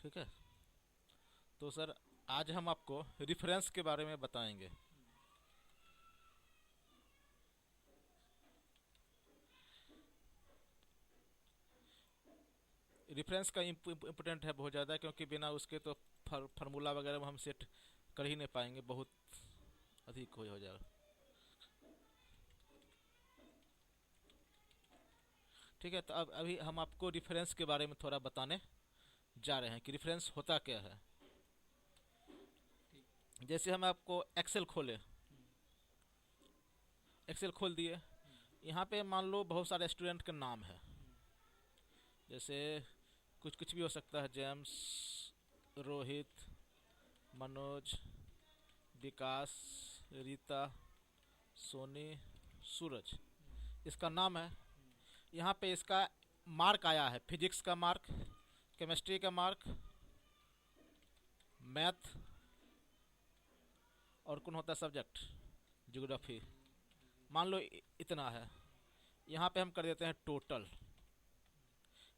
ठीक है। तो सर आज हम आपको रेफरेंस के बारे में बताएंगे। रेफरेंस का इम्पोर्टेंट है बहुत ज़्यादा, क्योंकि बिना उसके तो फार्मूला वगैरह हम सेट कर ही नहीं पाएंगे, बहुत अधिक हो जाएगा। ठीक है, तो अब अभी हम आपको रेफरेंस के बारे में थोड़ा बताने जा रहे हैं कि रेफरेंस होता क्या है। जैसे हम आपको एक्सेल खोले, एक्सेल खोल दिए। यहाँ पे मान लो बहुत सारे स्टूडेंट का नाम है, जैसे कुछ कुछ भी हो सकता है, जेम्स, रोहित, मनोज, विकास, रीता, सोनी, सूरज, इसका नाम है। यहाँ पे इसका मार्क आया है, फिजिक्स का मार्क, केमिस्ट्री का मार्क, मैथ, और कौन होता है सब्जेक्ट, ज्योग्राफी। मान लो इतना है। यहाँ पे हम कर देते हैं टोटल।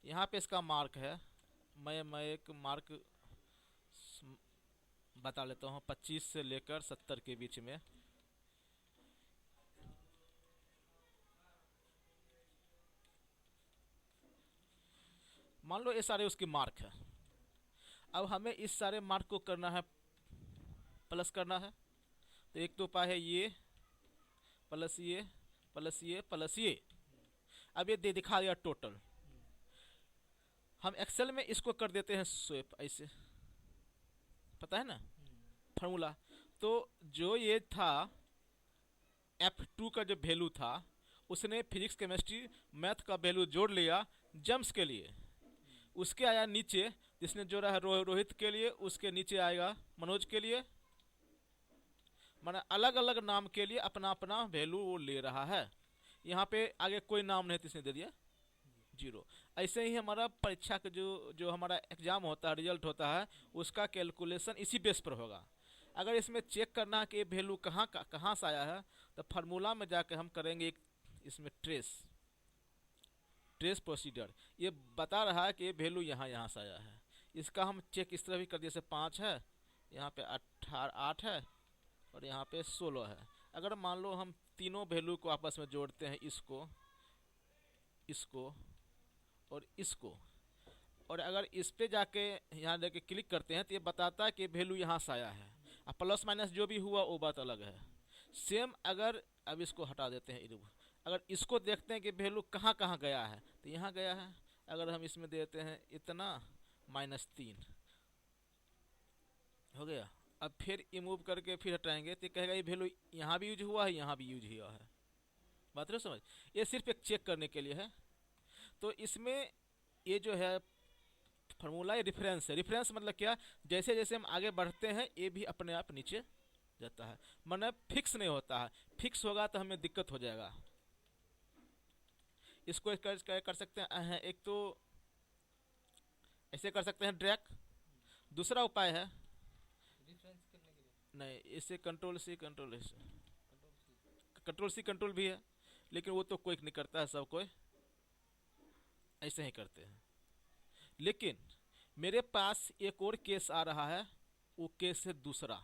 यहाँ पे इसका मार्क है, मैं एक मार्क बता लेता हूँ, 25 से लेकर 70 के बीच में। मान लो ये सारे उसके मार्क है। अब हमें इस सारे मार्क को करना है, प्लस करना है। तो एक तो उपाय है ये, प्लस ये, प्लस ये, प्लस ये। अब ये दे दिखा दिया टोटल। हम एक्सेल में इसको कर देते हैं स्वेप, ऐसे, पता है ना फार्मूला। तो जो ये था F2 का जो वैल्यू था, उसने फिजिक्स केमिस्ट्री मैथ का वैल्यू जोड़ लिया जम्स के लिए। उसके आया नीचे, जिसने जोड़ा है रोहित के लिए, उसके नीचे आएगा मनोज के लिए। माना अलग अलग नाम के लिए अपना अपना वैल्यू वो ले रहा है। यहाँ पे आगे कोई नाम नहीं, इसने दे दिया 0। ऐसे ही हमारा परीक्षा का जो जो हमारा एग्जाम होता है, रिजल्ट होता है, उसका कैलकुलेशन इसी बेस पर होगा। अगर इसमें चेक करना है कि ये वैल्यू कहाँ से आया है, तो फार्मूला में जाकर हम करेंगे एक, इसमें ट्रेस ट्रेस प्रोसीजर। ये बता रहा है कि ये वैल्यू यहाँ से आया है। इसका हम चेक इस तरह भी कर दिए, जैसे 5 है, यहाँ पे 8 है, और यहाँ पे 16 है। अगर मान लो हम तीनों वैल्यू को आपस में जोड़ते हैं, इसको, इसको और इसको, और अगर इस पे जाके यहाँ जाके क्लिक करते हैं, तो ये बताता है कि वैल्यू यहाँ से आया है। अब प्लस माइनस जो भी हुआ वो बात अलग है। सेम अगर, अब इसको हटा देते हैं, अगर इसको देखते हैं कि वैल्यू कहाँ कहाँ गया है, तो यहाँ गया है। अगर हम इसमें देते हैं इतना, -3 हो गया। अब फिर इमूव करके फिर हटाएंगे, तो कहेगा ये वैल्यू यहाँ भी यूज हुआ है, यहाँ भी यूज हुआ है। बात रहे समझ। ये सिर्फ एक चेक करने के लिए है। तो इसमें ये जो है फार्मूला, ये रेफरेंस है। रेफरेंस मतलब क्या, जैसे जैसे हम आगे बढ़ते हैं ये भी अपने आप नीचे जाता है, मतलब फिक्स नहीं होता है। फिक्स होगा तो हमें दिक्कत हो जाएगा। इसको कर सकते हैं, एक तो ऐसे कर सकते हैं ड्रैग। दूसरा उपाय है, नहीं, इसे कंट्रोल सी कंट्रोल भी है, लेकिन वो तो कोई नहीं करता है, सब कोई ऐसे ही करते हैं। लेकिन मेरे पास एक और केस आ रहा है, वो केस है दूसरा।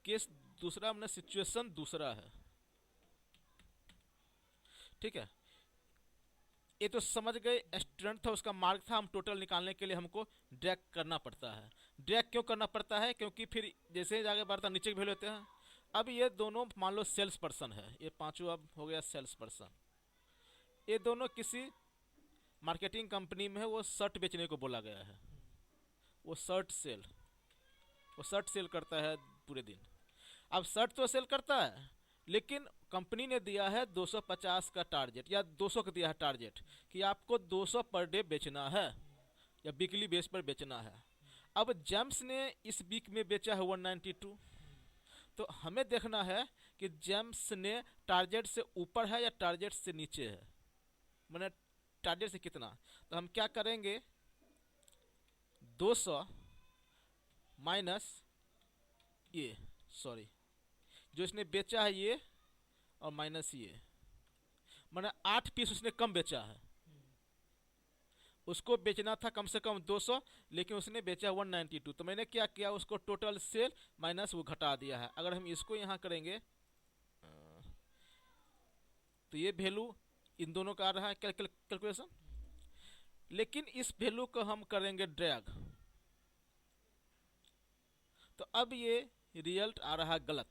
केस दूसरा मतलब सिचुएशन दूसरा है। ठीक है, ये तो समझ गए, स्टूडेंट था, उसका मार्क था, हम टोटल निकालने के लिए हमको ड्रैग करना पड़ता है। ड्रैग क्यों करना पड़ता है, क्योंकि फिर जैसे ही आगे बढ़ता नीचे भी लेते हैं। अब ये दोनों मान लो सेल्स पर्सन है, ये पांचों अब हो गया सेल्स पर्सन। ये दोनों किसी मार्केटिंग कंपनी में है, वो शर्ट बेचने को बोला गया है। वो शर्ट सेल करता है पूरे दिन। अब शर्ट तो सेल करता है, लेकिन कंपनी ने दिया है 250 का टारगेट, या 200 का दिया है टारगेट, कि आपको 200 पर डे बेचना है, या वीकली बेस पर बेचना है। अब जेम्स ने इस वीक में बेचा है 192। तो हमें देखना है कि जेम्स ने टारगेट से ऊपर है या टारगेट से नीचे है, मैंने टारगेट से कितना। तो हम क्या करेंगे, 200 माइनस ये, सॉरी, जो इसने बेचा है ये, और माइनस ये, मैंने 8 पीस उसने कम बेचा है। उसको बेचना था कम से कम 200, लेकिन उसने बेचा 192। तो मैंने क्या किया, उसको टोटल सेल माइनस वो घटा दिया है। अगर हम इसको यहाँ करेंगे तो ये वैल्यू इन दोनों का आ रहा है कैलकुलेशन, लेकिन इस वैल्यू को हम करेंगे ड्रैग, तो अब ये रिजल्ट आ रहा है गलत।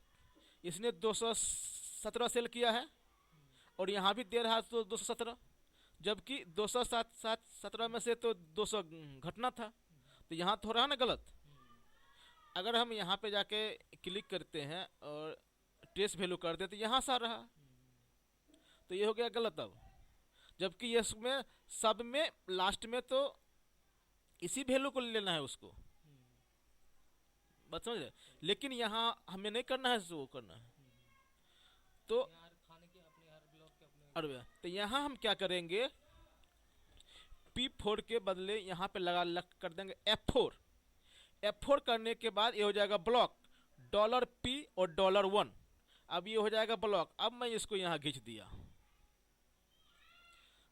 इसने 217 सेल किया है और यहाँ भी दे रहा है तो 217, जबकि 217 में से तो 200 घटना था, तो यहाँ तो हो रहा है ना गलत। अगर हम यहाँ पे जाके क्लिक करते हैं और ट्रेस वैल्यू करते हैं तो यहाँ से आ रहा, तो ये हो गया गलत। अब जबकि ये इसमें सब में लास्ट में तो इसी वैल्यू को लेना है उसको, बात समझ रहे, लेकिन यहाँ हमें नहीं करना है, वो करना है। तो अरे तो यहाँ हम क्या करेंगे, P4 के बदले यहाँ पे लग कर देंगे F4। F4 करने के बाद ये हो जाएगा ब्लॉक $P और $1। अब ये हो जाएगा ब्लॉक। अब मैं इसको यहाँ खींच दिया,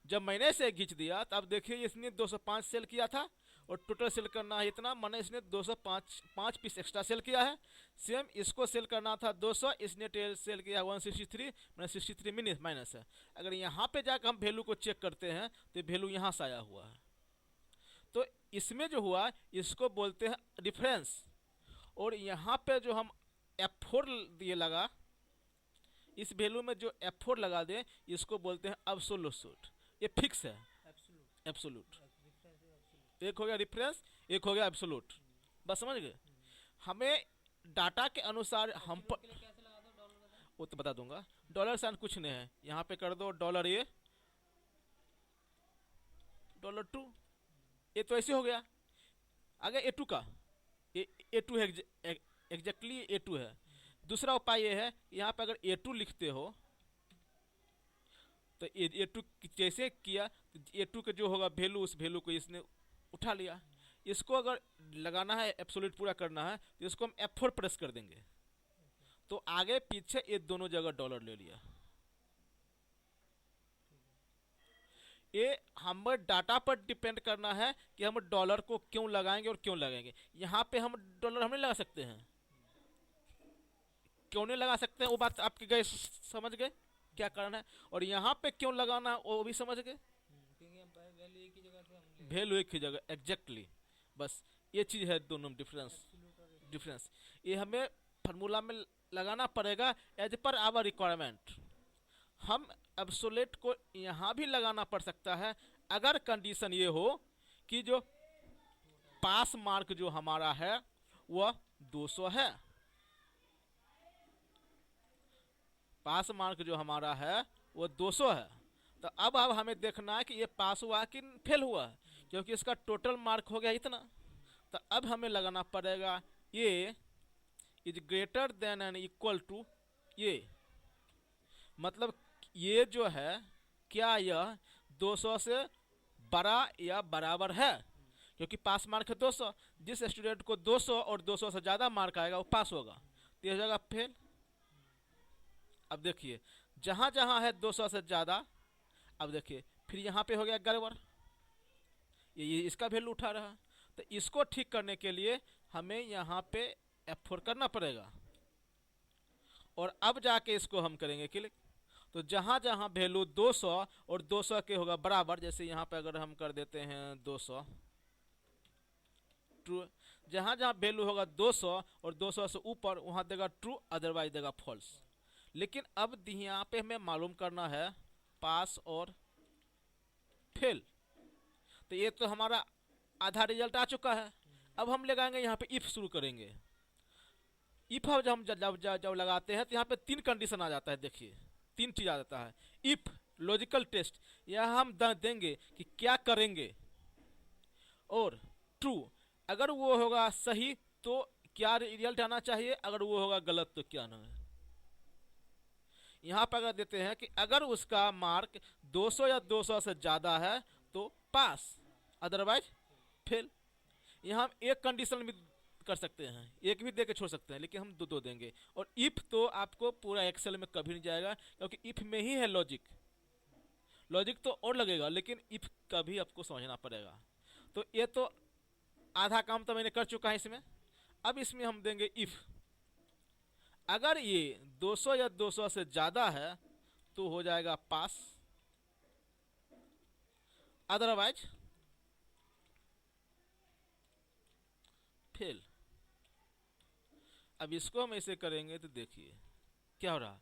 जब मैंने से खींच दिया तो अब देखिए इसने 205 सेल किया था और टोटल सेल करना है इतना, मैंने इसने 205 पीस एक्स्ट्रा सेल किया है। सेम इसको सेल करना था 200, इसने सेल किया 163, मैंने 63 मिनट माइनस है। अगर यहाँ पे जाकर हम वैल्यू को चेक करते हैं तो वैल्यू यहाँ से आया हुआ है। तो इसमें जो हुआ इसको बोलते हैं डिफरेंस, और यहाँ पे जो हम F4 ये लगा, इस वैल्यू में जो F4 लगा दें इसको बोलते हैं एब्सोल्यूट। ये फिक्स है, एब्सोल्यूट। एक हो गया रेफरेंस, एक हो गया एब्सोल्यूट, बस समझ गए। हमें डाटा के अनुसार हम पर वो तो बता दूंगा। डॉलर साइन कुछ नहीं है, यहाँ पे कर दो $A $2, ये तो ऐसे हो गया। आगे A2 का, A2 है एग्जैक्टली A2 है। दूसरा उपाय ये है, यहाँ पे अगर A2 लिखते हो तो A2 जैसे किया A2 का जो होगा वैल्यू, उस वैल्यू को इसने उठा लिया। इसको अगर लगाना है एब्सोल्यूट पूरा करना है तो इसको हम F4 प्रेस कर देंगे, तो आगे पीछे ये दोनों जगह डॉलर ले लिया। ये हमारे डाटा पर डिपेंड करना है कि हम डॉलर को क्यों लगाएंगे और क्यों लगाएंगे। यहाँ पे हम डॉलर हम नहीं लगा सकते हैं, क्यों नहीं लगा सकते हैं वो बात आपके गए समझ गए क्या कारण है, और यहाँ पे क्यों लगाना वो भी समझ गए, वैल्यू एक ही जगह एग्जैक्टली। बस ये चीज है दोनों डिफरेंस ये हमें फार्मूला में लगाना पड़ेगा एज पर आवर रिक्वायरमेंट। हम एब्सोल्यूट को यहाँ भी लगाना पड़ सकता है अगर कंडीशन ये हो कि जो पास मार्क जो हमारा है वह 200 है, पास मार्क जो हमारा है वो 200 है। तो अब हमें देखना है कि ये पास हुआ कि फेल हुआ, क्योंकि इसका टोटल मार्क हो गया इतना। तो अब हमें लगाना पड़ेगा ये is greater than and equal to ये, मतलब ये जो है क्या यह 200 से बड़ा या बराबर है, क्योंकि पास मार्क है 200। जिस स्टूडेंट को 200 और 200 से ज़्यादा मार्क आएगा वो पास होगा, तो ये हो जाएगा फेल। अब देखिए जहाँ जहाँ है 200 से ज़्यादा, अब देखिए फिर यहाँ पे हो गया गड़बड़, ये इसका वैल्यू उठा रहा। तो इसको ठीक करने के लिए हमें यहाँ पे F4 करना पड़ेगा, और अब जाके इसको हम करेंगे क्लिक। तो जहाँ जहाँ वैल्यू 200 और 200 के होगा बराबर, जैसे यहाँ पे अगर हम कर देते हैं 200 ट्रू, जहाँ जहाँ वैल्यू होगा 200 और 200 से ऊपर वहाँ देगा ट्रू, अदरवाइज देगा फॉल्स। लेकिन अब यहाँ पे हमें मालूम करना है पास और फेल। तो ये तो हमारा आधा रिजल्ट आ चुका है। अब हम लगाएंगे यहाँ पे इफ शुरू करेंगे। इफ हम जब लगाते हैं तो यहाँ पे 3 कंडीशन आ जाता है। देखिए 3 चीज आ जाता है। इफ लॉजिकल टेस्ट, यह हम देंगे कि क्या करेंगे, और ट्रू अगर वो होगा सही तो क्या रिजल्ट आना चाहिए, अगर वो होगा गलत तो क्या आना है। यहाँ पर अगर देते हैं कि अगर उसका मार्क 200 या 200 से ज़्यादा है तो पास, अदरवाइज फेल। यहाँ हम एक कंडीशन भी कर सकते हैं, एक भी दे के छोड़ सकते हैं, लेकिन हम दो दो देंगे। और इफ तो आपको पूरा एक्सेल में कभी नहीं जाएगा, क्योंकि इफ में ही है लॉजिक। लॉजिक तो और लगेगा, लेकिन इफ का भी आपको समझना पड़ेगा। तो ये तो आधा काम तो मैंने कर चुका है इसमें। अब इसमें हम देंगे इफ। अगर ये 200 या 200 से ज़्यादा है तो हो जाएगा पास, अदरवाइज फेल। अब इसको हम ऐसे करेंगे तो देखिए क्या हो रहा।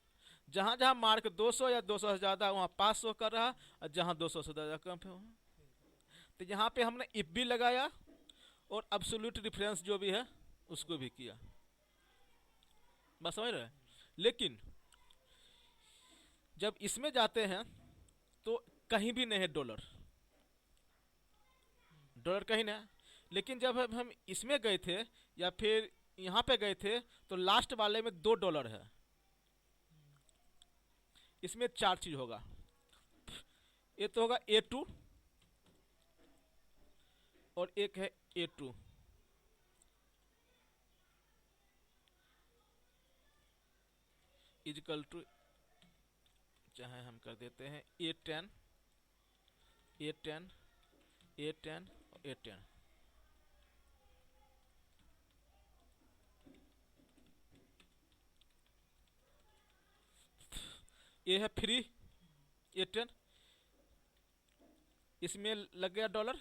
जहां जहां मार्क 200 या 200 से ज़्यादा वहां पास शो कर रहा, और जहां 200 से ज़्यादा कम है वहां। तो यहाँ पे हमने इफ भी लगाया और एब्सोल्यूट डिफरेंस जो भी है उसको भी किया, बस समझ रहे। लेकिन जब इसमें जाते हैं तो कहीं भी नहीं है डॉलर, डॉलर कहीं नहीं है। लेकिन जब हम इसमें गए थे या फिर यहाँ पे गए थे तो लास्ट वाले में $2 है। इसमें 4 चीज होगा। ये तो होगा A2 और एक है A2। इजकल टू, चाहे हम कर देते हैं A10 A10 A10 और A10। ये है फ्री A10, इसमें लग गया डॉलर,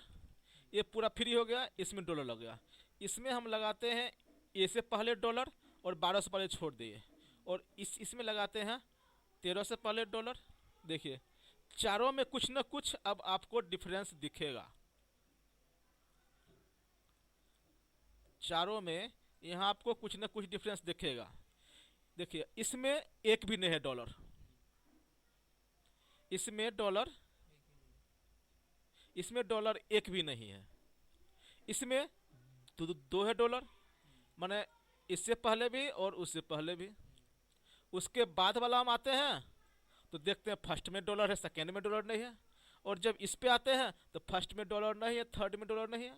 ये पूरा फ्री हो गया, इसमें डॉलर लग गया। इसमें हम लगाते हैं ए से पहले डॉलर और 12 से पहले छोड़ दिए, और इसमें लगाते हैं 13 से पहले डॉलर। देखिए चारों में कुछ ना कुछ अब आपको डिफरेंस दिखेगा। चारों में यहाँ आपको कुछ ना कुछ डिफरेंस दिखेगा। देखिए इसमें एक भी नहीं है डॉलर, इसमें डॉलर, इसमें डॉलर एक भी नहीं है, इसमें दो है डॉलर, माने इससे पहले भी और उससे पहले भी। उसके बाद वाला हम आते हैं तो देखते हैं फर्स्ट में डॉलर है, सेकेंड में डॉलर नहीं है। और जब इस पे आते हैं तो फर्स्ट में डॉलर नहीं है, थर्ड में डॉलर नहीं है।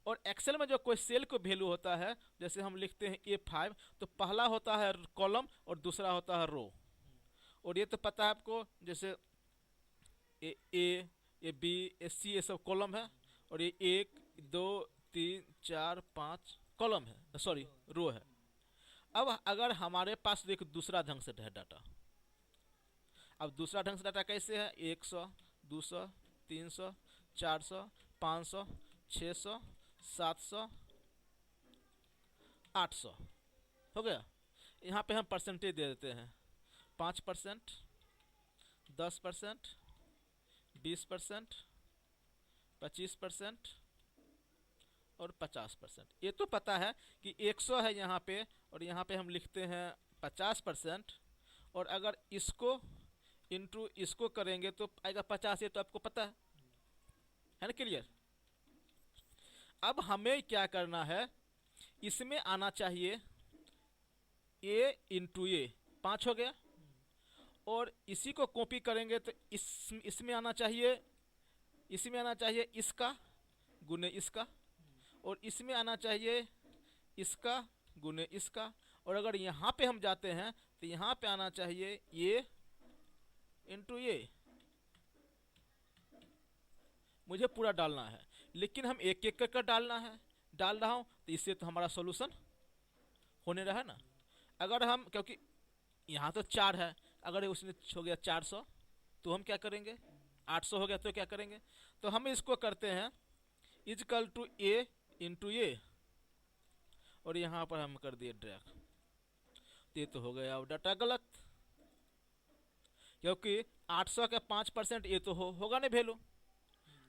और एक्सेल में जो कोई सेल को वैल्यू होता है, जैसे हम लिखते हैं A5, तो पहला होता है कॉलम और दूसरा होता है रो। और ये तो पता है आपको, जैसे ए बी ए सी ये सब कॉलम है, और ये 1 2 3 4 5 कॉलम है, सॉरी रो है। अब अगर हमारे पास एक दूसरा ढंग से है डाटा, अब दूसरा ढंग से डाटा कैसे है, 100 200 300 400 500 600 700 800 हो गया। यहाँ पे हम परसेंटेज दे देते हैं 5%, 10%, 20%, 25% और 50%। ये तो पता है कि 100 है यहाँ पे, और यहाँ पे हम लिखते हैं 50%। और अगर इसको इंटू इसको करेंगे तो आएगा 50, ये तो आपको पता है ना, क्लियर। अब हमें क्या करना है, इसमें आना चाहिए A इंटू ए, 5 हो गया। और इसी को कॉपी करेंगे तो इसमें आना चाहिए, इसमें आना चाहिए इसका गुने इसका, और इसमें आना चाहिए इसका गुने इसका। और अगर यहाँ पे हम जाते हैं तो यहाँ पे आना चाहिए ये इंटू ये। मुझे पूरा डालना है, लेकिन हम एक एक कर डालना है, डाल रहा हूँ, तो इससे तो हमारा सॉल्यूशन होने रहा ना। अगर हम, क्योंकि यहाँ तो 4 है, अगर उसने हो गया 400 तो हम क्या करेंगे, 800 हो गया तो क्या करेंगे, तो हम इसको करते हैं इजकल टू ए इंटू ए, और यहाँ पर हम कर दिए ड्रैग। ये तो हो गया अब डाटा गलत, क्योंकि 800 का 5% ये तो होगा नहीं वैल्यू।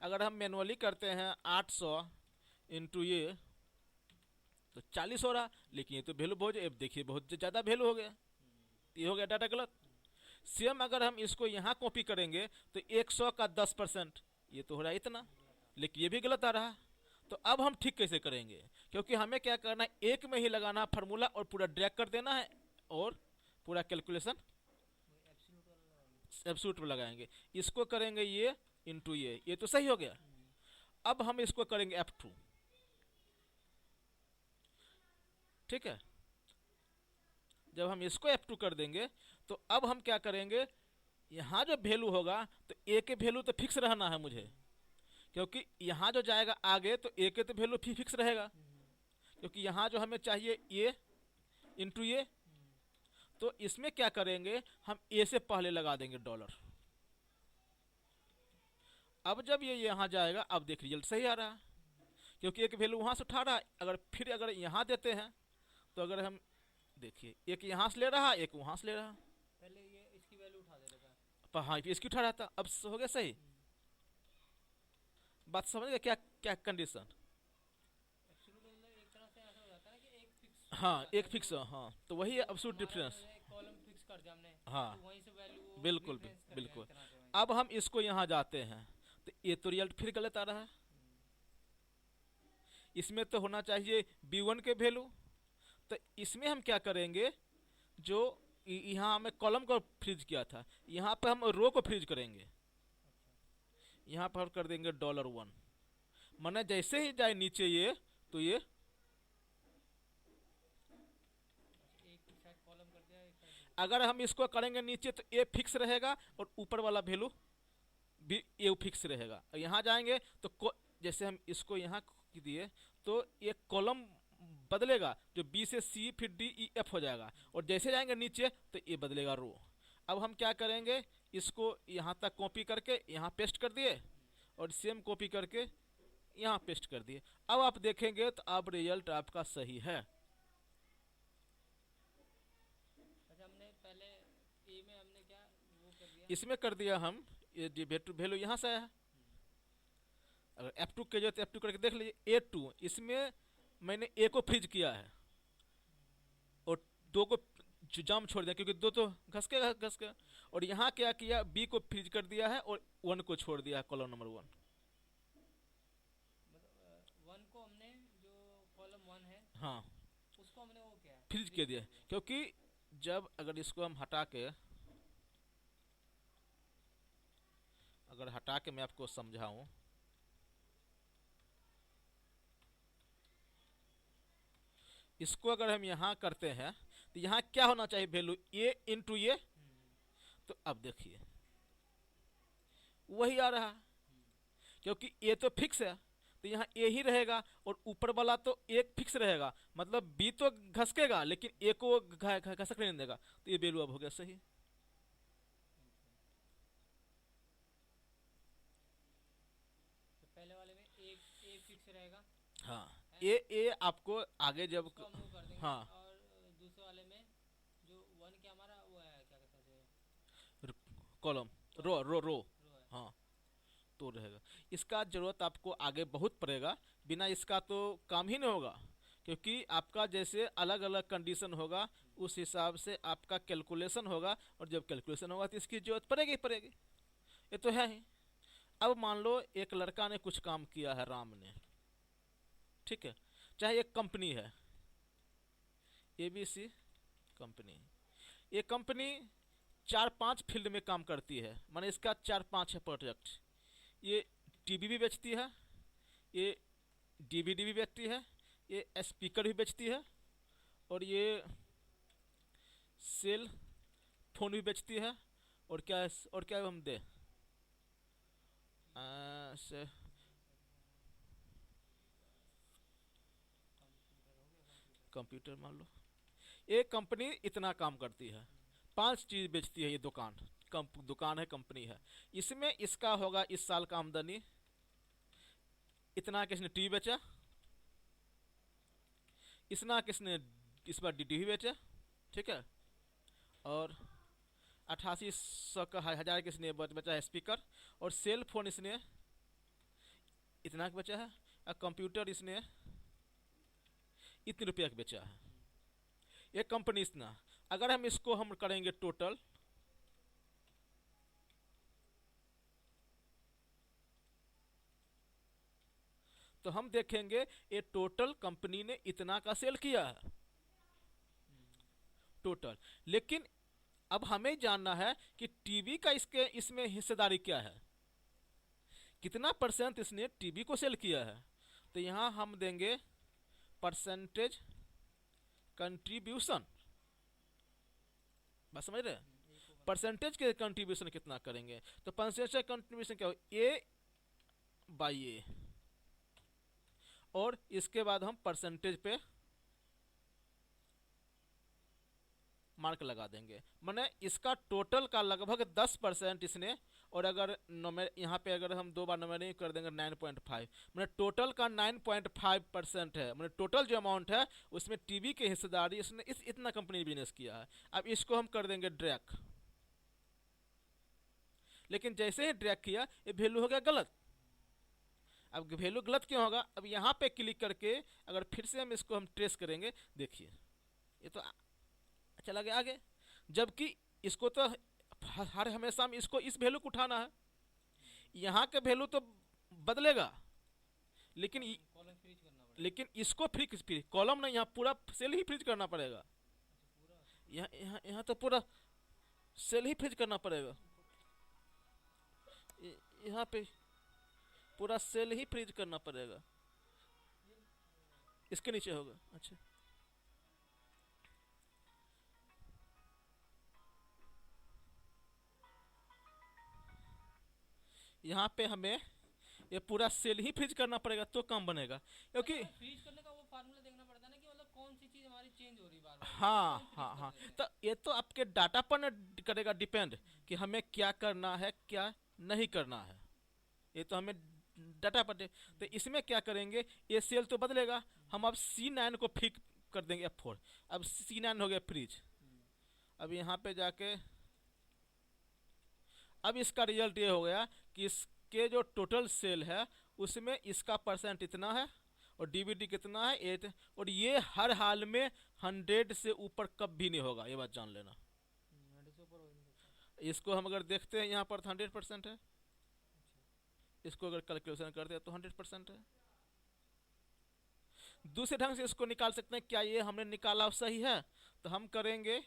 अगर हम मैनुअली करते हैं 800 इंटू ये तो 40 हो रहा, लेकिन ये तो वैल्यू बहुत, अब देखिए बहुत ज़्यादा वैल्यू हो गया, ये हो गया डाटा गलत। सेम अगर हम इसको यहाँ कॉपी करेंगे तो 100 का 10%, ये तो हो रहा है इतना, लेकिन ये भी गलत आ रहा। तो अब हम ठीक कैसे करेंगे, क्योंकि हमें क्या करना है, एक में ही लगाना फार्मूला और पूरा ड्रैग कर देना है, और पूरा कैलकुलेशन एब्सोल्यूट में लगाएंगे। इसको करेंगे ये इंटू ये तो सही हो गया। अब हम इसको करेंगे F2, ठीक है। जब हम इसको F2 कर देंगे तो अब हम क्या करेंगे, यहाँ जो वैल्यू होगा तो ए के वैल्यू तो फिक्स रहना है मुझे, क्योंकि यहाँ जो जाएगा आगे तो ए के तो वैल्यू फिक्स रहेगा, क्योंकि यहाँ जो हमें चाहिए ए इंटू ए। तो इसमें क्या करेंगे, हम ए से पहले लगा देंगे डॉलर। अब जब ये यहाँ जाएगा, अब देख रिजल्ट सही आ रहा है, क्योंकि एक वैल्यू वहाँ से उठा रहा है। अगर यहाँ देते हैं तो अगर हम देखिए, एक यहाँ से ले रहा है, एक वहाँ से ले रहा है। पहले ये इसकी वैल्यू उठा देता था, हाँ इसकी उठा रहा था, अब हो गया सही। बात समझ गए क्या क्या कंडीशन? एब्सोल्यूट मतलब एक तरह से ऐसा हो जाता है कि एक फिक्स हाँ जाता है एक फिक्स, हाँ तो वही है एब्सोल्यूट डिफरेंस। कॉलम फिक्स कर दिया हमने, हाँ तो वहीं से वैल्यू बिल्कुल डिफरेंस कर दिया बिल्कुल। एक तरह से वहीं अब हम इसको यहाँ जाते हैं तो ये तो रिजल्ट फिर गलत आ रहा है। इसमें तो होना चाहिए B1 के वैल्यू। तो इसमें हम क्या करेंगे, जो यहाँ हमें कॉलम को फ्रीज किया था, यहाँ पे हम रो को फ्रीज करेंगे। यहाँ पर कर देंगे $1, माने जैसे ही जाए नीचे ये, तो ये एक साइड कॉलम कर दिया, एक साइड अगर हम इसको करेंगे नीचे तो ए फिक्स रहेगा और ऊपर वाला वैल्यू भी ए फिक्स रहेगा। और यहाँ जाएंगे तो जैसे हम इसको यहाँ दिए तो ये कॉलम बदलेगा, जो बी से सी फिर डी ई एफ हो जाएगा, और जैसे जाएंगे नीचे तो ये बदलेगा रो। अब हम क्या करेंगे, इसको यहाँ तक कॉपी करके यहाँ पेस्ट कर दिए और सेम कॉपी करके यहाँ पेस्ट कर दिए। अब आप देखेंगे तो अब रिजल्ट आपका सही है। अच्छा हमने पहले ए में हमने क्या वो कर दिया, इसमें कर दिया हम ये वैल्यू यहाँ से आया है। अगर F2 के जो तो F2 करके देख लीजिए, A2 इसमें मैंने A को फ्रीज किया है और 2 को जाम छोड़ दिया, क्योंकि 2 तो घस के। और यहाँ क्या किया, B को फ्रीज कर दिया है और 1 को छोड़ दिया है, कॉलम नंबर 1। मतलब वन को हमने जो कॉलम वन है हाँ उसको हमने वो किया फ्रीज कर दिया, क्योंकि जब अगर इसको हम हटा के मैं आपको समझाऊं, इसको अगर हम यहाँ करते हैं तो यहाँ क्या होना चाहिए वैल्यू, ए इंटू ए। तो अब देखिए वही आ रहा है, क्योंकि ए तो फिक्स है तो यहाँ ए ही रहेगा, और ऊपर वाला तो एक फिक्स रहेगा, मतलब बी तो घसकेगा लेकिन ए को घसक नहीं देगा। तो ये वैल्यू अब हो गया सही। तो पहले वाले में एक फिक्स रहेगा, हाँ ए आपको आगे जब उसको हम वो कर देंगे। हाँ और दूसरे वाले में जो वन के हमारा वो है क्या कहते हैं, कॉलम रो रो रो रो है, हाँ तो रहेगा। इसका जरूरत आपको आगे बहुत पड़ेगा, बिना इसका तो काम ही नहीं होगा, क्योंकि आपका जैसे अलग अलग कंडीशन होगा उस हिसाब से आपका कैलकुलेशन होगा, और जब कैलकुलेशन होगा तो इसकी जरूरत पड़ेगी ही पड़ेगी, ये तो है ही। अब मान लो एक लड़का ने कुछ काम किया है, राम ने, ठीक है, चाहे एक कंपनी है ABC कंपनी, ये कंपनी 4-5 फील्ड में काम करती है, माने इसका 4-5 है प्रोडक्ट। ये टीवी भी बेचती है, ये DVD भी बेचती है, ये स्पीकर भी बेचती है, और ये सेल फोन भी बेचती है, और क्या हम दे से कंप्यूटर मान लो। ये कंपनी इतना काम करती है, 5 चीज बेचती है ये दुकान है, कंपनी है। इसमें इसका होगा इस साल का आमदनी इतना, किसने टीवी बेचा, किसने इस बार DD बेचा, ठीक है, और 8800 का 1000 किसने बचा है स्पीकर, और सेल फोन इसने इतना का बेचा है, और कंप्यूटर इसने इतने रुपया का बेचा है। ये कंपनी इतना, अगर हम इसको हम करेंगे टोटल, तो हम देखेंगे ये टोटल कंपनी ने इतना का सेल किया है टोटल। लेकिन अब हमें जानना है कि टीवी का इसमें हिस्सेदारी क्या है, कितना % इसने टीवी को सेल किया है। तो यहां हम देंगे परसेंटेज कंट्रीब्यूशन, बात समझ रहे हैं, परसेंटेज के कंट्रीब्यूशन कितना करेंगे, तो परसेंटेज कंट्रीब्यूशन क्या हो, ए बाई ए, और इसके बाद हम परसेंटेज पे मार्क लगा देंगे, माने इसका टोटल का लगभग 10% इसने, और अगर यहाँ पे अगर हम 2 बार नंबरिंग कर देंगे 9.5, मैंने टोटल का 9.5% है, मैंने टोटल जो अमाउंट है उसमें टीवी के हिस्सेदारी इसने इतना कंपनी ने बिजनेस किया है। अब इसको हम कर देंगे ड्रैग, लेकिन जैसे ही ड्रैग किया ये वैल्यू हो गया गलत। अब वैल्यू गलत क्यों होगा, अब यहाँ पे क्लिक करके अगर फिर से हम इसको हम ट्रेस करेंगे, देखिए ये तो चला गया आगे, जबकि इसको तो हर हमेशा में इसको इस वैल्यू को उठाना है, यहाँ के वैल्यू तो बदलेगा, लेकिन इसको फ्रीज कॉलम नहीं, यहाँ पूरा सेल ही फ्रीज करना पड़ेगा, यहाँ तो पूरा सेल ही फ्रीज करना पड़ेगा, यहाँ पे पूरा सेल ही फ्रीज करना पड़ेगा, इसके नीचे होगा। अच्छा यहाँ पे हमें ये पूरा सेल ही फ्रीज करना पड़ेगा तो कम बनेगा, क्योंकि फ्रीज करने का वो फार्मूला देखना पड़ता है ना कि मतलब कौन सी चीज हमारी चेंज हो रही बार बार। हाँ, तो ये तो आपके डाटा पर करेगा डिपेंड कि हमें क्या करना है क्या नहीं करना है, ये तो हमें डाटा पर। तो इसमें क्या करेंगे, ये सेल तो बदलेगा, हम अब C9 को फिक कर देंगे F4, अब C9 हो गया फ्रीज। अब यहाँ पे जाके अब इसका रिजल्ट ये हो गया कि इसके जो टोटल सेल है उसमें इसका परसेंट इतना है और डीबीटी कितना है 8, और ये हर हाल में 100 से ऊपर कभी नहीं होगा, ये बात जान लेना। इसको हम अगर देखते हैं यहाँ पर 100% है, इसको अगर कैलकुलेशन करते हैं तो 100% है। दूसरे ढंग से इसको निकाल सकते हैं, क्या ये हमने निकाला सही है, तो हम करेंगे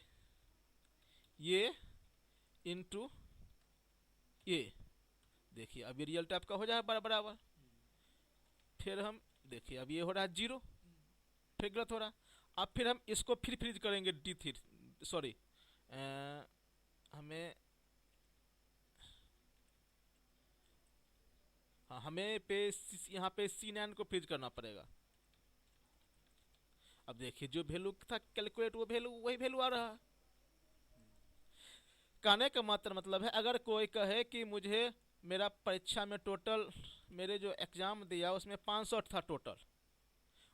ये इंटू ये, देखिए अब ये रिजल्ट आपका हो जाए बराबर। फिर हम देखिए अब ये हो रहा है 0, फिर गलत हो रहा है। अब फिर हम इसको फिर फ्रीज करेंगे D3, सॉरी हमें यहाँ पे C9 को फ्रीज करना पड़ेगा। अब देखिए जो वैल्यू था कैलकुलेट वो वैल्यू वही वैल्यू आ रहा है। कहने का मतलब है, अगर कोई कहे कि मुझे मेरा परीक्षा में टोटल मेरे जो एग्जाम दिया उसमें 500 था टोटल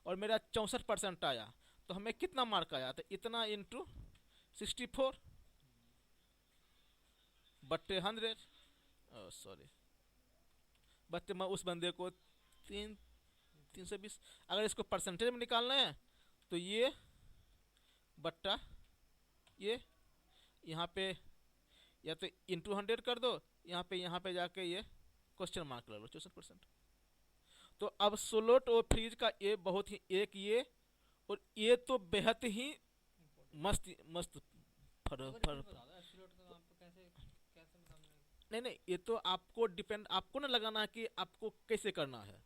और मेरा 64% आया, तो हमें कितना मार्क आया, तो इतना इंटू 64 बट्टे 100, सॉरी बट्टे मैं उस बंदे को 320। अगर इसको परसेंटेज में निकालना है तो ये बट्टा ये, यहाँ पे या तो इंटू 100 कर दो, यहाँ पे जाके ये क्वेश्चन मार्क लगा लो 64%। तो अब सोलोट और फ्रीज का ये बहुत ही ये और ये तो बेहद ही मस्त नहीं, ये तो आपको डिपेंड, आपको ना लगाना है कि आपको कैसे करना है।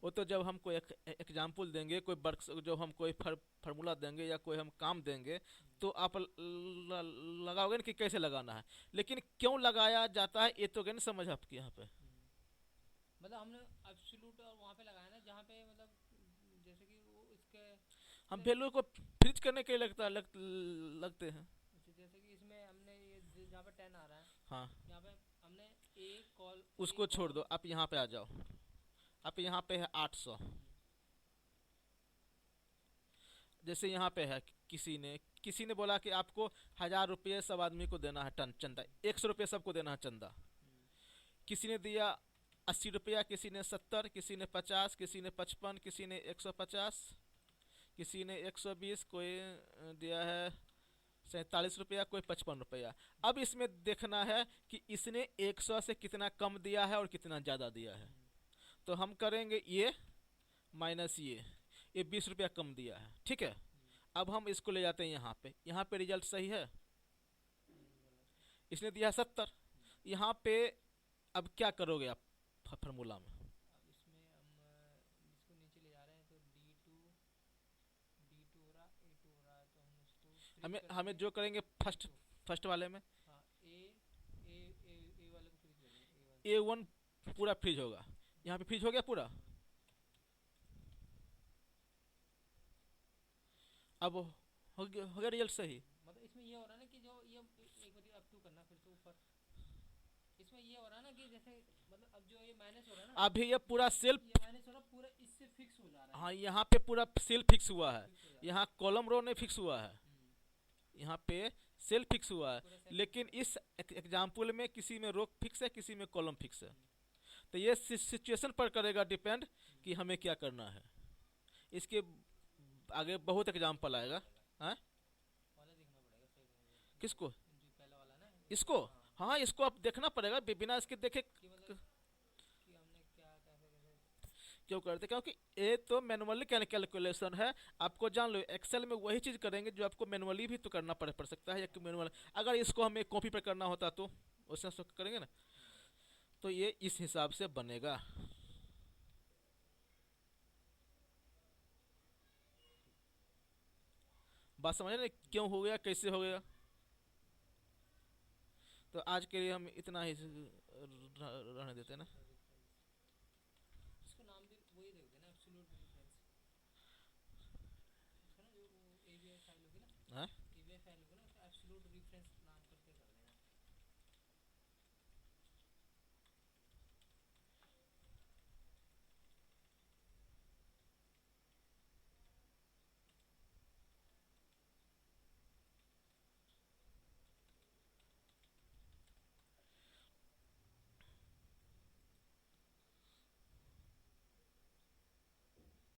वो तो जब हम कोई एग्जाम्पल देंगे, कोई वर्क जो हम कोई फार्मूला देंगे या कोई हम काम देंगे तो आप लगाओगे ना कि कैसे लगाना है, लेकिन क्यों लगाया जाता है ये तो क्या नहीं समझ आपकी यहाँ पे। मतलब हमने एब्सोल्यूट और वहाँ पे लगाया ना जहाँ पे मतलब जैसे कि वो इसके हम वैल्यू को फ्रीज करने के लिए लगते हैं। जैसे कि इसमें हमने ये जहाँ पे 10 आ रहा है, हाँ यहाँ पे हमने एक कॉल उसको छोड़ दो, आप यहाँ पे आ जाओ, आप यहाँ पे है 800, जैसे यहाँ पे है किसी ने बोला कि आपको 1000 रुपये सब आदमी को देना है चंदा, 100 रुपये सबको देना है चंदा। किसी ने दिया 80 रुपया, किसी ने 70, किसी ने 50, किसी ने 55, किसी ने 150, किसी ने 120, कोई दिया है 47 रुपया, कोई 55 रुपया। अब इसमें देखना है कि इसने 100 से कितना कम दिया है और कितना ज़्यादा दिया है, तो हम करेंगे ये माइनस ये 20 रुपया कम दिया है, ठीक है। अब हम इसको ले जाते हैं यहाँ पे रिजल्ट सही है, इसने दिया 70, यहाँ पे अब क्या करोगे आप फार्मूला में, अब इसमें हम इसको नीचे ले जा रहे हैं तो D2 हो रहा, A2 हो रहा, हमें कर हमें देंगे। जो करेंगे फर्स्ट देखो, फर्स्ट वाले में हाँ ए वाले को फ्रीज कर देंगे, ए वन। A1 पूरा फ्रीज होगा। यहाँ पे फ्रीज हो गया पूरा। अब हो गया रिजल्ट सही। मतलब इसमें ये हो रहा है ना कि जो ये एक बार अप टू करना फिर से ऊपर, इसमें ये हो रहा है ना कि जैसे मतलब अब जो ये माइनस हो रहा है ना, अभी ये पूरा सेल, ये माइनस हो रहा है पूरा, इससे फिक्स हो जा रहा है हाँ ये, यहाँ पे पूरा सेल फिक्स हुआ है। फिक्स हो जा रहा यहाँ कॉलम रो नहीं फिक्स हुआ है, है। यहाँ पे सेल फिक्स हुआ है। पूरा सेल लेकिन फिक्स इस एग्जाम्पल में किसी में रो फिक्स है, किसी में कॉलम फिक्स है। है। तो ये सिचुएशन पर करेगा डिपेंड कि हमें क्या करना है। इसके आगे बहुत एग्जाम्पल आएगा। हाँ, वाला देखना पड़ेगा सही से, किसको? जो पहला वाला ना इसको? हाँ, हाँ, इसको आप देखना पड़ेगा, बिना इसके देखे कि मतलब कि हमने क्या कैसे कैसे। क्यों करते, क्योंकि ये तो मैनुअली कैलकुलेशन है। आपको जान लो एक्सेल में वही चीज़ करेंगे जो आपको मैनुअली भी तो करना पड़ सकता है, या मैनुअल अगर इसको हमें कॉपी पे करना होता तो उसमें सब करेंगे ना। तो ये इस हिसाब से बनेगा। बात समझ रहे क्यों हो गया, कैसे हो गया। तो आज के लिए हम इतना ही रहने देते हैं ना। इसको नाम भी वही दे देना, एब्सोल्यूट डिफरेंस। उसका ना जो एबीआई फाइल होगी ना, हाँ? एबीआई फाइल होगी ना, उसका एब्सोल्यूट डिफरेंस